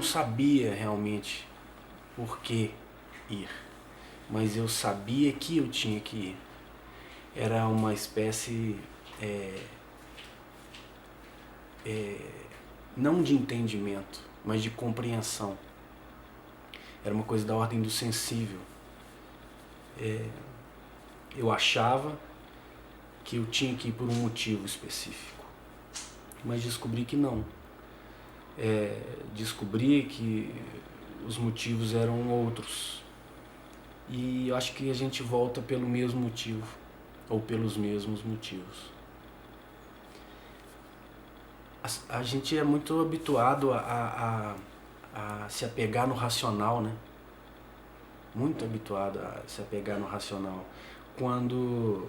não sabia realmente por que ir, mas eu sabia que eu tinha que ir. Era uma espécie, não de entendimento, mas de compreensão. Era uma coisa da ordem do sensível. Eu achava que eu tinha que ir por um motivo específico, mas descobri que não. Descobri que os motivos eram outros. E eu acho que a gente volta pelo mesmo motivo, ou pelos mesmos motivos. A gente é muito habituado a se apegar no racional, né? Muito habituado a se apegar no racional. Quando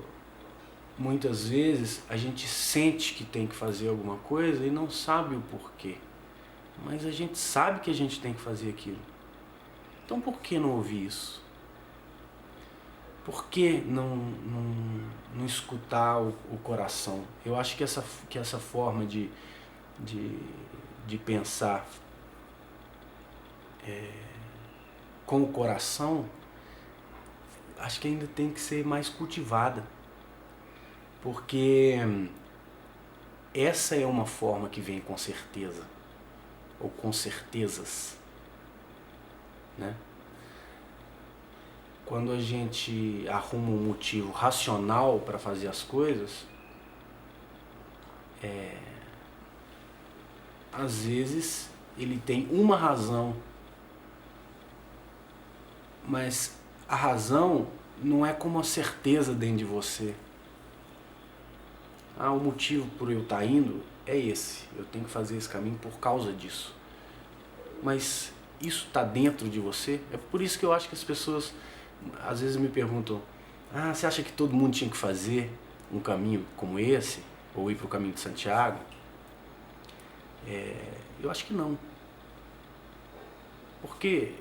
muitas vezes a gente sente que tem que fazer alguma coisa e não sabe o porquê. Mas a gente sabe que a gente tem que fazer aquilo. Então por que não ouvir isso? Por que não escutar o coração? Eu acho que essa forma de pensar com o coração, acho que ainda tem que ser mais cultivada. Porque essa é uma forma que vem com certeza, ou com certezas, né? Quando a gente arruma um motivo racional para fazer as coisas, às vezes ele tem uma razão, mas a razão não é como a certeza dentro de você. O motivo por eu estar indo é esse, eu tenho que fazer esse caminho por causa disso. Mas isso está dentro de você? É por isso que eu acho que as pessoas às vezes me perguntam: você acha que todo mundo tinha que fazer um caminho como esse? Ou ir para o caminho de Santiago? Eu acho que não. Porque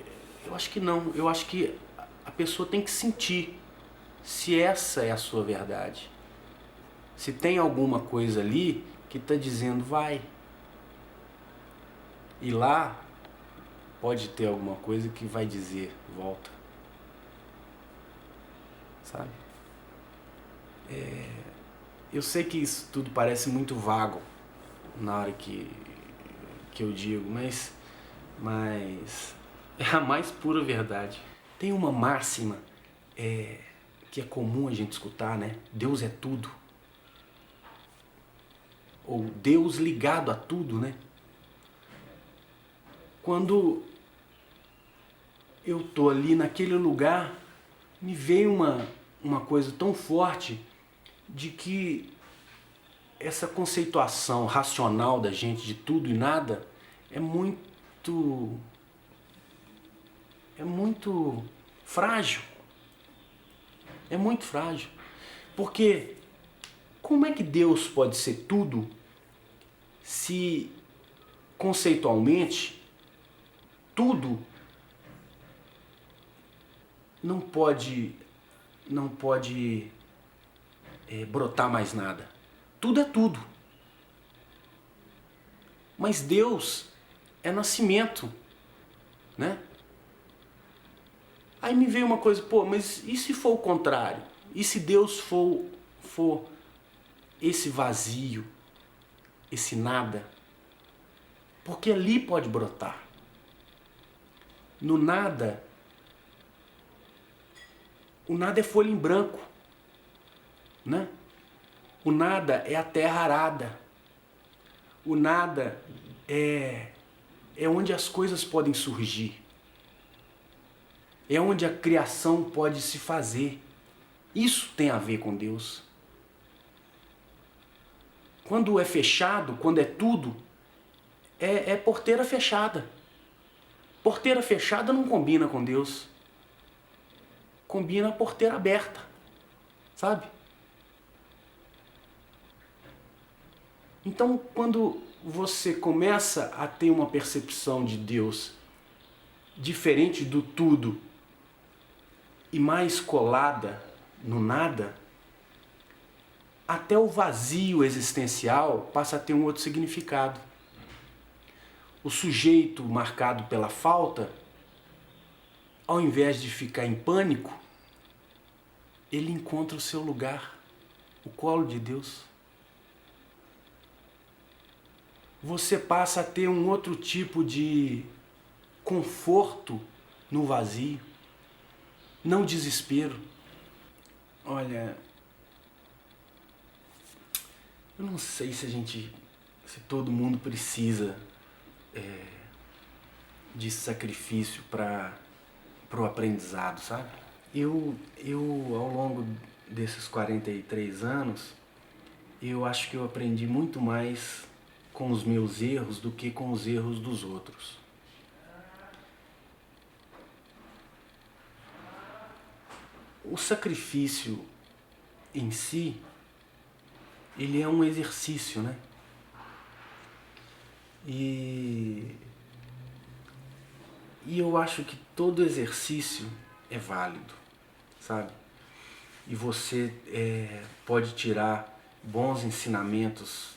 eu acho que não. Eu acho que a pessoa tem que sentir se essa é a sua verdade. Se tem alguma coisa ali que está dizendo vai. E lá pode ter alguma coisa que vai dizer volta. Sabe? Eu sei que isso tudo parece muito vago na hora que eu digo, mas é a mais pura verdade. Tem uma máxima que é comum a gente escutar, né? Deus é tudo. Ou Deus ligado a tudo, né? Quando eu tô ali naquele lugar, me veio uma coisa tão forte de que essa conceituação racional da gente de tudo e nada é muito frágil. É muito frágil. Porque como é que Deus pode ser tudo se conceitualmente tudo não pode brotar mais nada? Tudo é tudo. Mas Deus é nascimento, né? Aí me veio uma coisa, mas e se for o contrário? E se Deus for esse vazio, esse nada? Porque ali pode brotar. No nada, o nada é folha em branco, né? O nada é a terra arada. O nada é onde as coisas podem surgir. É onde a criação pode se fazer. Isso tem a ver com Deus. Quando é fechado, quando é tudo, é porteira fechada. Porteira fechada não combina com Deus. Combina a porteira aberta, sabe? Então, quando você começa a ter uma percepção de Deus diferente do tudo e mais colada no nada, até o vazio existencial passa a ter um outro significado. o sujeito marcado pela falta, ao invés de ficar em pânico, ele encontra o seu lugar, o colo de Deus. Você passa a ter um outro tipo de conforto no vazio, não desespero. Olha, eu não sei se todo mundo precisa de sacrifício para o aprendizado, sabe? Eu, ao longo desses 43 anos, eu acho que eu aprendi muito mais com os meus erros do que com os erros dos outros. O sacrifício em si, ele é um exercício, né? E eu acho que todo exercício é válido, sabe? E você pode tirar bons ensinamentos,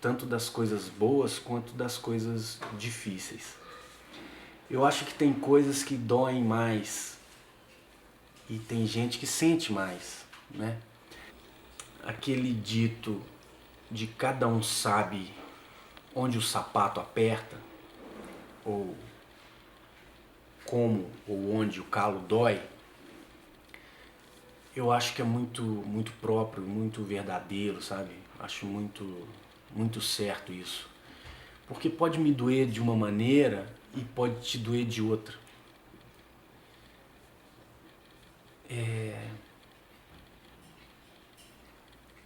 tanto das coisas boas quanto das coisas difíceis. Eu acho que tem coisas que doem mais e tem gente que sente mais, né? Aquele dito de cada um sabe onde o sapato aperta, ou como ou onde o calo dói, eu acho que é muito próprio, muito verdadeiro, sabe? Acho muito certo isso. Porque pode me doer de uma maneira e pode te doer de outra.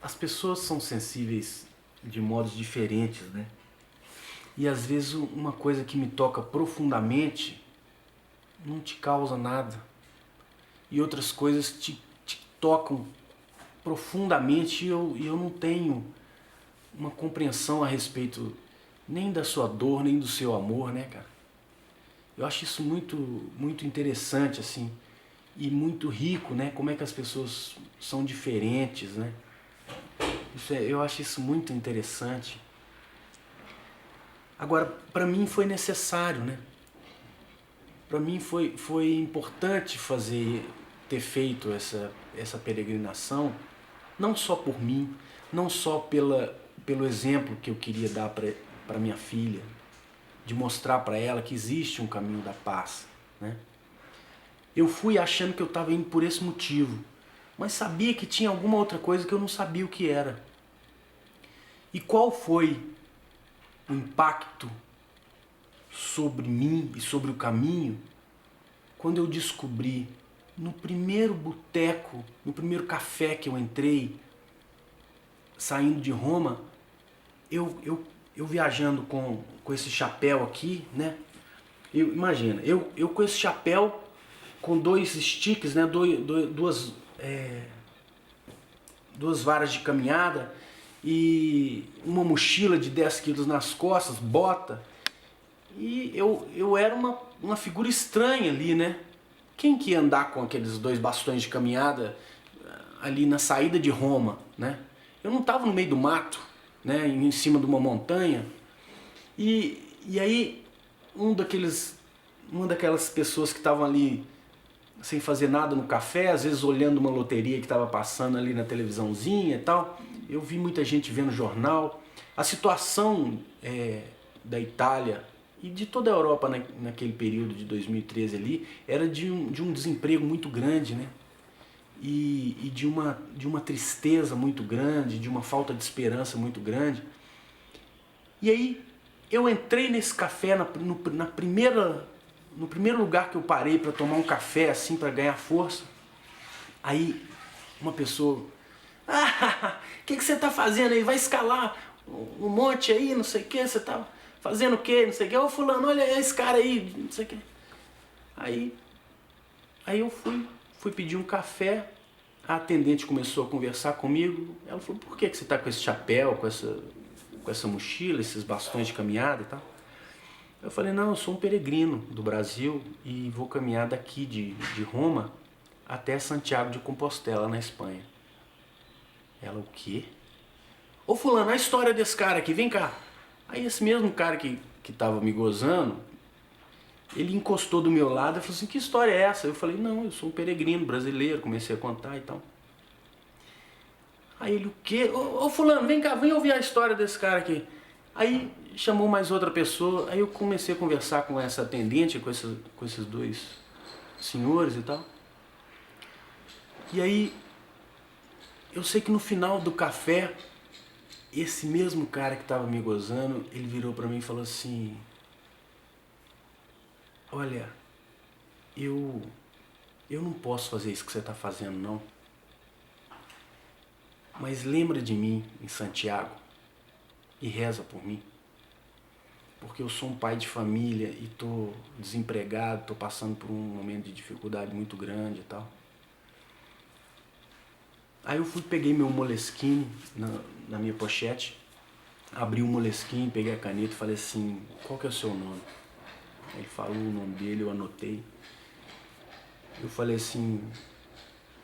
As pessoas são sensíveis de modos diferentes, né? E às vezes uma coisa que me toca profundamente não te causa nada. E outras coisas te tocam profundamente e eu não tenho uma compreensão a respeito nem da sua dor, nem do seu amor, né, cara? Eu acho isso muito interessante, assim, e muito rico, né? Como é que as pessoas são diferentes, né? Eu acho isso muito interessante. Agora, para mim foi necessário, né? Para mim foi importante ter feito essa peregrinação, não só por mim, não só pelo exemplo que eu queria dar para minha filha, de mostrar para ela que existe um caminho da paz, né? Eu fui achando que eu estava indo por esse motivo, mas sabia que tinha alguma outra coisa que eu não sabia o que era. E qual foi o impacto sobre mim e sobre o caminho quando eu descobri no primeiro boteco, no primeiro café que eu entrei, saindo de Roma, eu viajando com esse chapéu aqui, né? Imagina, eu com esse chapéu, com dois sticks, né? Duas varas de caminhada e uma mochila de 10 quilos nas costas, bota. E eu era uma figura estranha ali, né? Quem que ia andar com aqueles dois bastões de caminhada ali na saída de Roma, né? Eu não estava no meio do mato, né? Em cima de uma montanha. E aí uma daquelas pessoas que estavam ali sem fazer nada no café, às vezes olhando uma loteria que estava passando ali na televisãozinha e tal. Eu vi muita gente vendo jornal. A situação da Itália e de toda a Europa naquele período de 2013 ali era de um desemprego muito grande, né? E de uma tristeza muito grande, de uma falta de esperança muito grande. E aí eu entrei nesse café no primeiro lugar que eu parei para tomar um café assim para ganhar força. Aí uma pessoa, o que você tá fazendo aí? Vai escalar um monte aí, não sei o que, você tá fazendo o que, não sei o que. Ô fulano, olha esse cara aí, não sei o que. Aí eu fui pedir um café, a atendente começou a conversar comigo. Ela falou, por que você tá com esse chapéu, com essa mochila, esses bastões de caminhada e tal? Eu falei, não, eu sou um peregrino do Brasil e vou caminhar daqui de Roma até Santiago de Compostela, na Espanha. Ela, o quê? Ô fulano, a história desse cara aqui, vem cá. Aí esse mesmo cara que que estava me gozando, ele encostou do meu lado e falou assim, que história é essa? Eu falei, não, eu sou um peregrino brasileiro, comecei a contar e tal. Aí ele, o quê? Ô fulano, vem cá, vem ouvir a história desse cara aqui. Aí chamou mais outra pessoa, aí eu comecei a conversar com essa atendente, com esses dois senhores e tal. E aí, eu sei que no final do café, esse mesmo cara que estava me gozando, ele virou pra mim e falou assim, olha, eu não posso fazer isso que você está fazendo não, mas lembra de mim em Santiago e reza por mim, porque eu sou um pai de família e tô desempregado, tô passando por um momento de dificuldade muito grande e tal. Aí eu fui, peguei meu Moleskine na minha pochete, abri o Moleskine, peguei a caneta e falei assim, qual que é o seu nome? Ele falou o nome dele, eu anotei. Eu falei assim,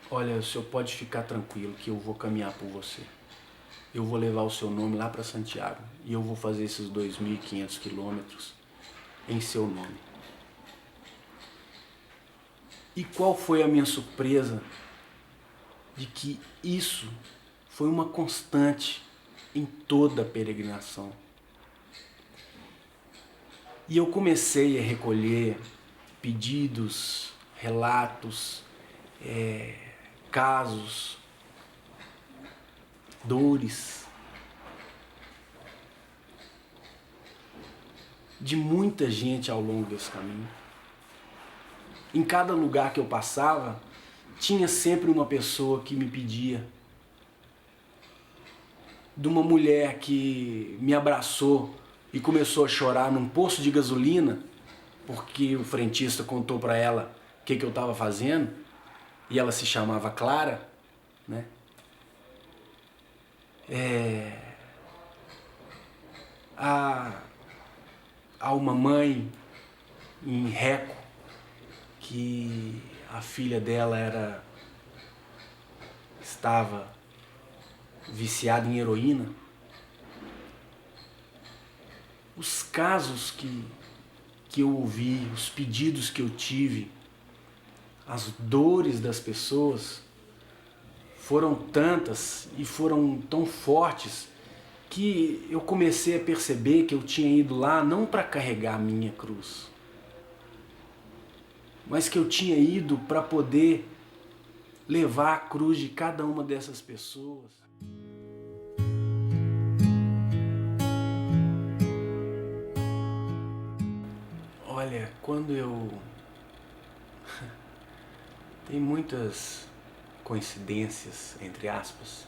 olha, o senhor pode ficar tranquilo que eu vou caminhar por você. Eu vou levar o seu nome lá para Santiago e eu vou fazer esses 2.500 quilômetros em seu nome. E qual foi a minha surpresa de que isso foi uma constante em toda a peregrinação. E eu comecei a recolher pedidos, relatos, casos, dores de muita gente ao longo desse caminho. Em cada lugar que eu passava, tinha sempre uma pessoa que me pedia. De uma mulher que me abraçou e começou a chorar num posto de gasolina, porque o frentista contou para ela o que eu estava fazendo, e ela se chamava Clara, né? Há uma mãe em Reco que a filha dela estava viciada em heroína. Os casos que eu ouvi, os pedidos que eu tive, as dores das pessoas foram tantas e foram tão fortes que eu comecei a perceber que eu tinha ido lá não para carregar a minha cruz, mas que eu tinha ido para poder levar a cruz de cada uma dessas pessoas. Olha, quando eu... Tem muitas coincidências, entre aspas,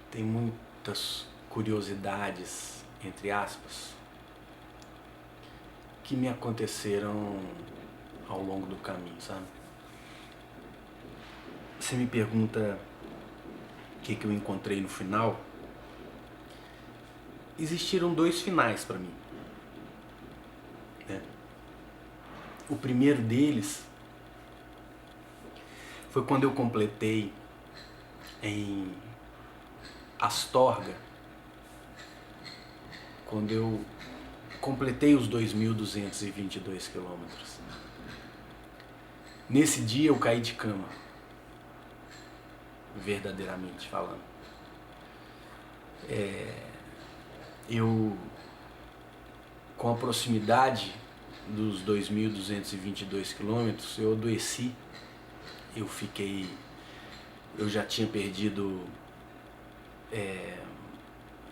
tem muitas curiosidades, entre aspas, que me aconteceram ao longo do caminho, sabe? Você me pergunta o que eu encontrei no final. Existiram 2 finais para mim, né? O primeiro deles foi quando eu completei em Astorga, quando eu completei os 2.222 quilômetros. Nesse dia eu caí de cama, verdadeiramente falando. Eu, com a proximidade dos 2.222 quilômetros, eu adoeci. Eu já tinha perdido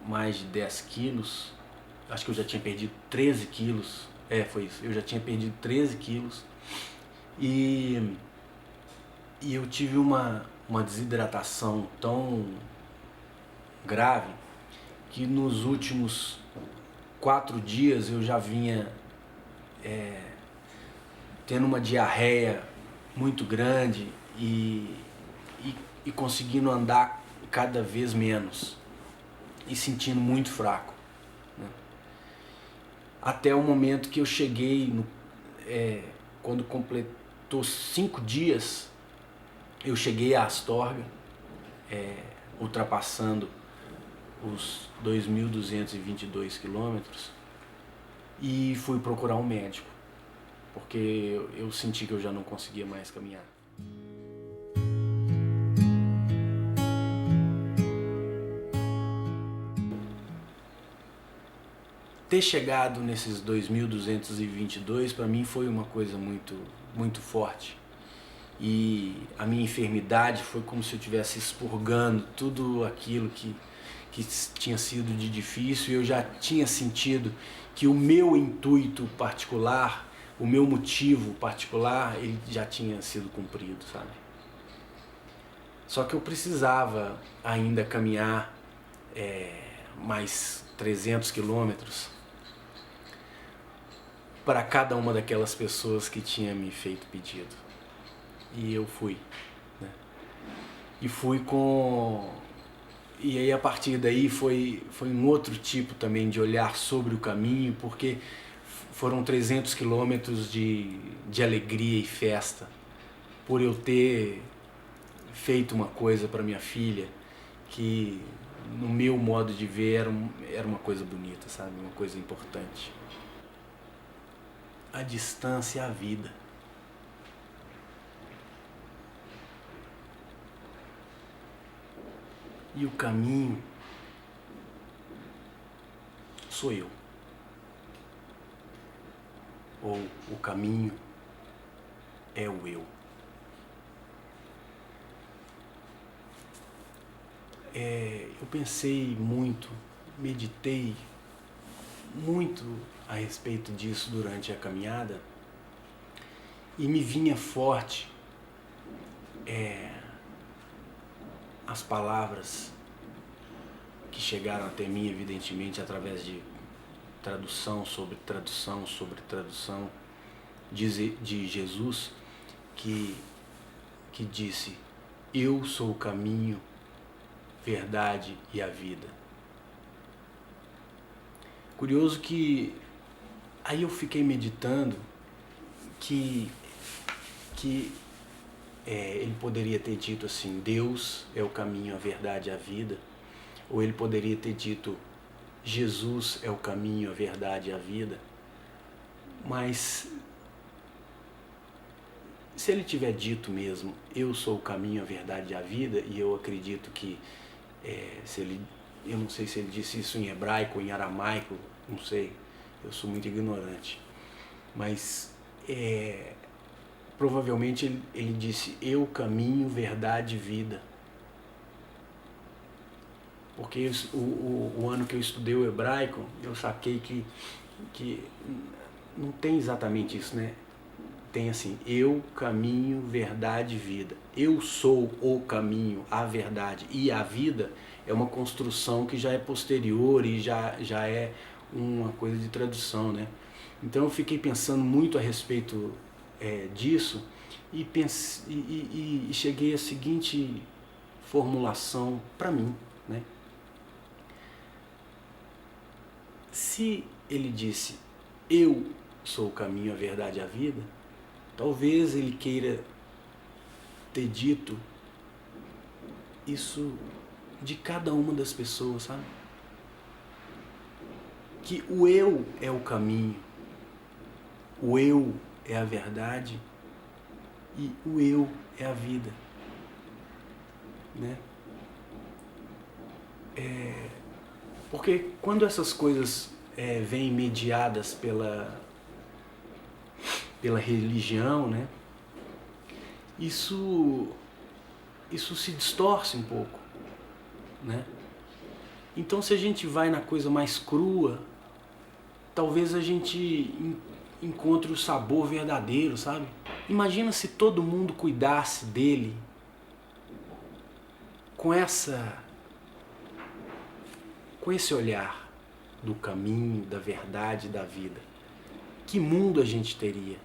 mais de 10 quilos, acho que eu já tinha perdido 13 quilos, foi isso, eu já tinha perdido 13 quilos e eu tive uma desidratação tão grave que nos últimos 4 dias eu já vinha tendo uma diarreia muito grande e conseguindo andar cada vez menos e sentindo muito fraco, né? Até o momento que eu cheguei, quando completou 5 dias, eu cheguei a Astorga, ultrapassando os 2.222 quilômetros, e fui procurar um médico, porque eu senti que eu já não conseguia mais caminhar. Ter chegado nesses 2.222 para mim foi uma coisa muito, muito forte. E a minha enfermidade foi como se eu estivesse expurgando tudo aquilo que tinha sido de difícil, e eu já tinha sentido que o meu intuito particular, o meu motivo particular, ele já tinha sido cumprido, sabe? Só que eu precisava ainda caminhar mais 300 quilômetros para cada uma daquelas pessoas que tinha me feito pedido. E eu fui, né? E fui com... E aí a partir daí foi um outro tipo também de olhar sobre o caminho, porque foram 300 quilômetros de alegria e festa, por eu ter feito uma coisa para minha filha que, no meu modo de ver, era uma coisa bonita, sabe? Uma coisa importante. A distância é a vida. E o caminho sou eu. Ou o caminho é o eu. Eu pensei muito, meditei muito a respeito disso durante a caminhada, e me vinha forte as palavras que chegaram até mim, evidentemente, através de tradução sobre tradução sobre tradução de Jesus, que disse: eu sou o caminho, verdade e a vida. Curioso que aí eu fiquei meditando que ele poderia ter dito assim: Deus é o caminho, a verdade e a vida. Ou ele poderia ter dito: Jesus é o caminho, a verdade e a vida. Mas se ele tiver dito mesmo: eu sou o caminho, a verdade e a vida, e eu acredito que eu não sei se ele disse isso em hebraico ou em aramaico, não sei, eu sou muito ignorante, mas provavelmente ele disse: eu caminho, verdade e vida. Porque o ano que eu estudei o hebraico, eu saquei que não tem exatamente isso, né? Tem assim: eu, caminho, verdade e vida. Eu sou o caminho, a verdade e a vida é uma construção que já é posterior e já é uma coisa de tradução, né? Então eu fiquei pensando muito a respeito disso, e cheguei à seguinte formulação para mim, né? Se ele disse: eu sou o caminho, a verdade e a vida, talvez ele queira ter dito isso de cada uma das pessoas, sabe? Que o eu é o caminho, o eu é a verdade e o eu é a vida, né? Porque quando essas coisas vêm mediadas pela religião, né? Isso se distorce um pouco, né? Então, se a gente vai na coisa mais crua, talvez a gente encontre o sabor verdadeiro, sabe? Imagina se todo mundo cuidasse dele com esse olhar do caminho, da verdade, da vida. Que mundo a gente teria?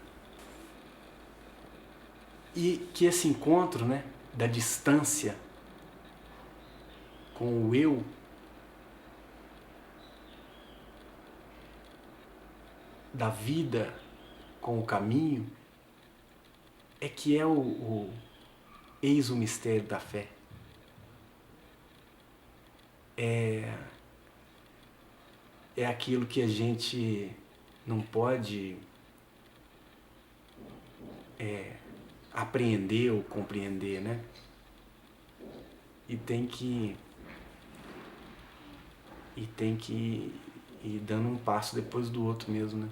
E que esse encontro, né, da distância com o eu, da vida com o caminho, é que é eis o mistério da fé. É aquilo que a gente não pode apreender ou compreender, né? E tem que ir dando um passo depois do outro mesmo, né?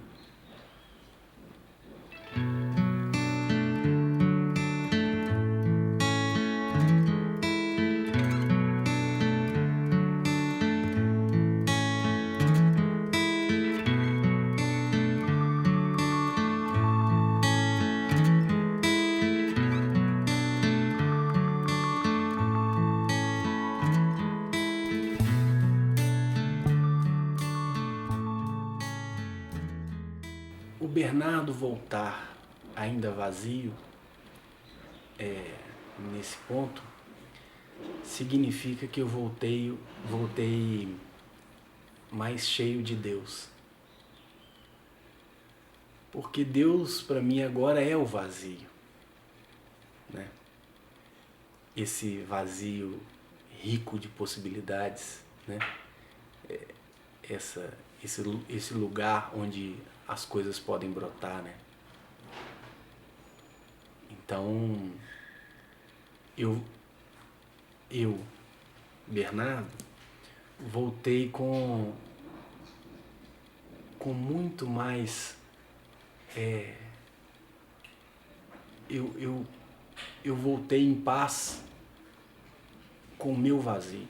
O Bernardo voltar ainda vazio, nesse ponto, significa que eu voltei mais cheio de Deus. Porque Deus para mim agora é o vazio, né? Esse vazio rico de possibilidades, né? Esse lugar onde as coisas podem brotar, né? Então, eu, Bernardo, voltei com muito mais... eu voltei em paz com o meu vazio.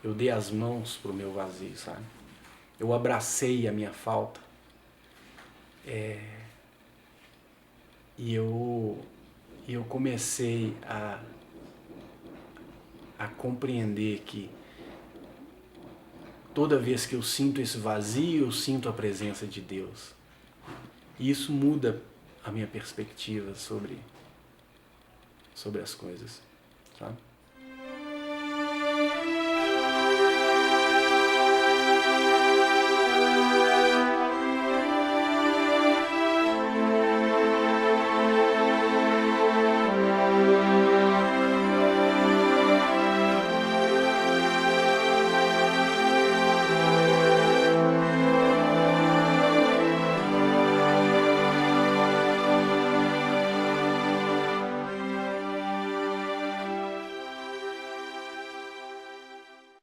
Eu dei as mãos pro meu vazio, sabe? Eu abracei a minha falta. E eu comecei a compreender que toda vez que eu sinto esse vazio, eu sinto a presença de Deus. E isso muda a minha perspectiva sobre as coisas, sabe?